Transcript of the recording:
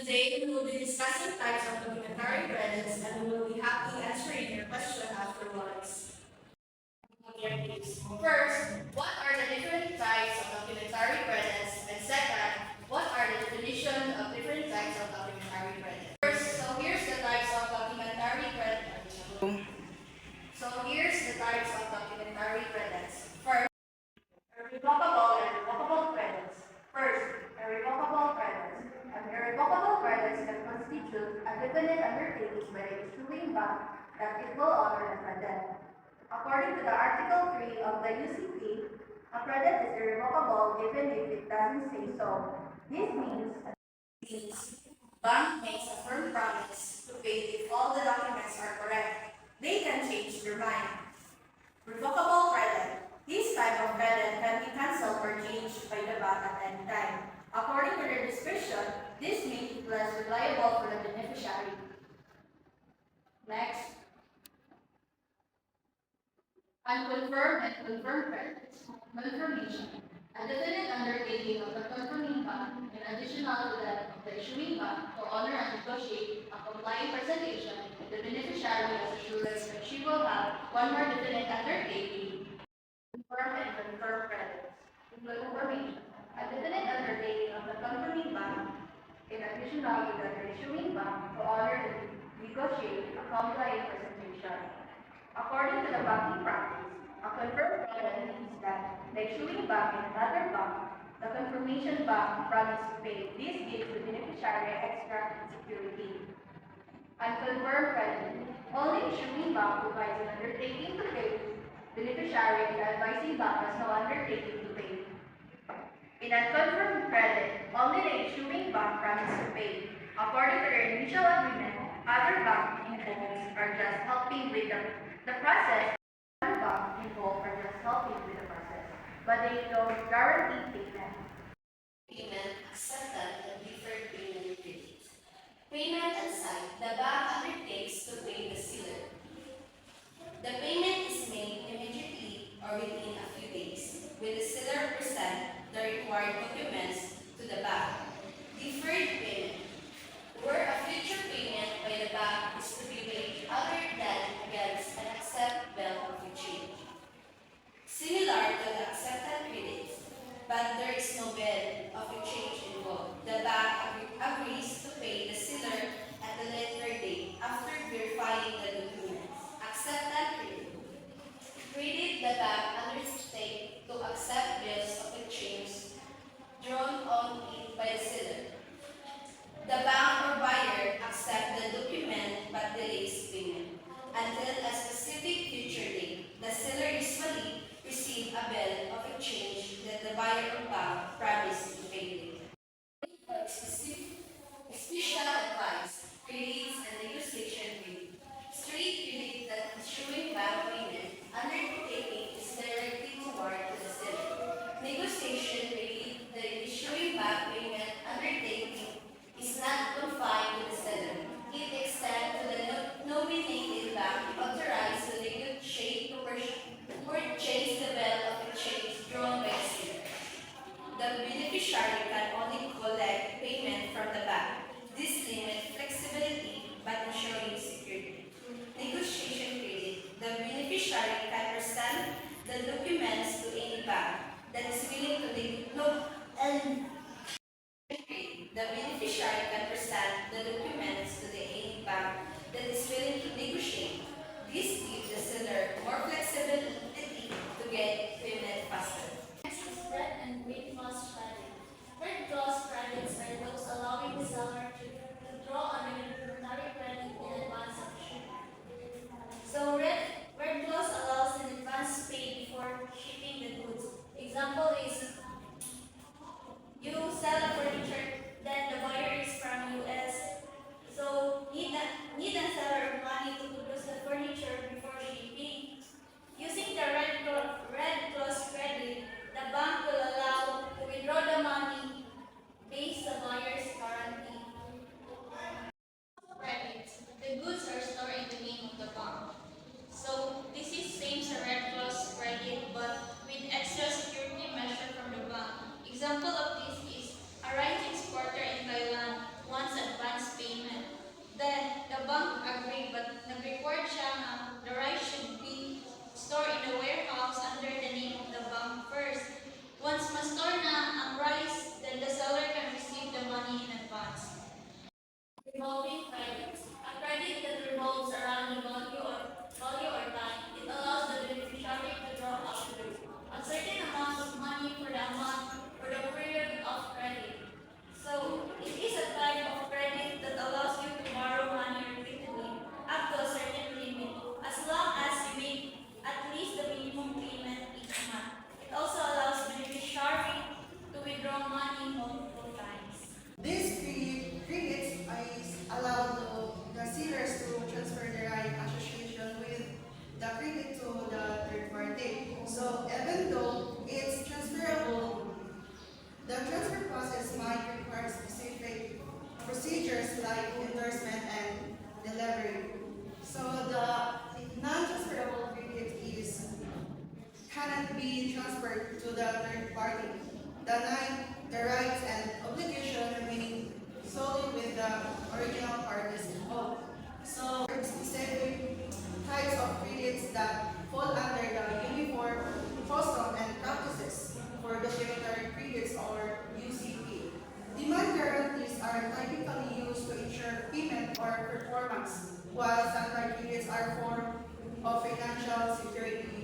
Today, we will be discussing types of documentary credits and we will be happy answering your question afterwards. First, what are the different types of documentary credits? And second, what are the definitions of different types of documentary credits? First, here's the types of documentary credits. Here's the types of documentary credits. First, irrevocable and revocable credits. First, irrevocable credits. Irrevocable credits can constitute a definite undertaking by the issuing bank that it will honor the credit. According to the Article 3 of the UCP, a credit is irrevocable even if it doesn't say so. This means bank makes a firm promise to pay if all the documents are correct. They can change their mind. Revocable credit. This type of credit can be cancelled or changed by the bank at any time. According to their discretion, this makes it less reliable for the beneficiary. Next, unconfirmed and confirmed credits. Confirmation. A definite undertaking of the confirming bank, in addition to that of the issuing bank, to honor and negotiate a compliant presentation, the beneficiary has assurance that she will have one more definite undertaking. Confirmed and confirmed credits. Confirmation. A definite undertaking of the confirming bank, in addition to the issuing bank, to honor and negotiate a compliant presentation. According to the banking practice, a confirmed credit means that the issuing bank and another bank, the confirmation bank promise to pay. This gives the beneficiary extra security. Unconfirmed credit. Only issuing bank provides an undertaking to pay. Beneficiary and the advising bank has no undertaking to pay. In unconfirmed credit, only the issuing bank promises to pay. According to their initial agreement, other banks involved are just helping with the process. Other banks involved are just helping with the process, but they don't guarantee payment. Payment acceptance and deferred payment credit. Payment aside, the bank undertakes to pay the seller. The payment is made immediately or within a few days, with the seller present the required documents to the bank. Deferred payment, where a future payment by the bank is to be made other than against an accept bill of exchange. Similar to the accepted credit, but there is no bill of exchange involved. The bank agrees to pay the seller at a later date after verifying the documents. Accepted credit. Credit, the bank undertakes to accept bills of exchange drawn on it by the seller. The bank or buyer accepts the document but delays payment until a specific future date. The seller usually receives a bill of exchange that the buyer or bank promised to pay later. Special advice, credits and negotiation rate. Straight credit that is showing bank payment undertaking is directly toward to the seller. Negotiation rate, the issuing bank payment undertaking is not confined to the seller. It extends to the nominated bank authorized to negotiate to purchase the bill of exchange drawn by the seller. The beneficiary can only collect payment from the bank. This limits flexibility but ensuring security. Negotiation credit. The beneficiary can present the documents to any bank that is willing to negotiate. The beneficiary can present the documents to the any bank that is willing to negotiate. This gives the seller more flexibility to get payment faster. Next is red and green cross credit. Red cross credits are those allowing the seller to draw on a documentary credit in advance of shipment. So red cross allows an advance pay before shipping the goods. Example is be transferred to the third party. The rights and obligation remain solely with the original parties involved. So, specific types of credits that fall under the Uniform Custom and Practices for Documentary Credits or UCP. Demand guarantees are typically used to ensure payment or performance, while standby credits are form of financial security